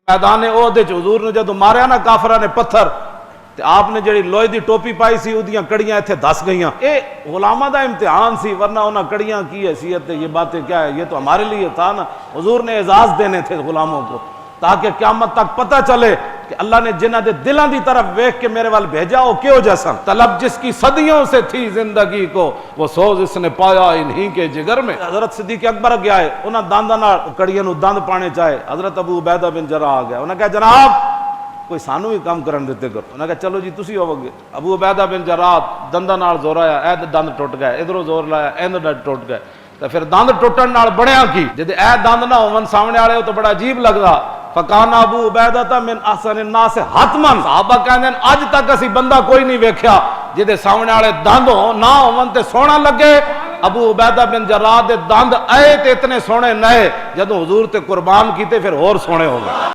मैदान ओहदे च हुजूर ने जो मारिया ना काफरा ने पत्थर, तो आपने जी लोहे की टोपी पाई सी उदियां कड़ियां इत्थे दस गई। ये गुलामा का इम्तिहान सी, वरना उन्हें कड़ियां की हैसियत है, ये बातें क्या है, ये तो हमारे लिए था ना। हुजूर ने एजाज देने थे गुलामों को, ताकि क़यामत तक पता चले कि अल्लाह ने जिन्हां दे दिलों की तरफ वेख के मेरे वाल भेजा वो क्यों जैसा। तलब जिसकी सदियों से थी जिंदगी को, वो सोज इसने पाया इन्हीं के जिगर में। हजरत सिद्दीक अकबर गया है, उन्हें दांदा नाल कड़ियां नूं दंद पाने चाहे, हजरत अबू उबैदा बिन जर्राह आ गया, उन्हें कहा जनाब कोई सानू भी काम करन देते करो। उन्हें कहा चलो जी तुसी होवोगे। अबू उबैदा बिन जर्राह दंदा नाल जोर आया, ए दंद टुट गए, इधरों जोर लाया ए दंद टुट गए। तो फिर दंद टुटन नाल बनया की, जदे ए दंद ना होवन सामने वाले तो बड़ा अजीब लगदा। फकाना अबू उबैदा मिन अहसन अन्नास हतमन, सहाबा कहंदे अज तक असी बंदा कोई नहीं वेख्या जिदे सामने वाले दंद हो ना होवन ते सोहना लगे। अबू उबैदा बिन जर्राह दे दंद आए ते इतने सोहने नए, जदों हुजूर ते कुर्बान कीते फिर होर सोहने हो गए।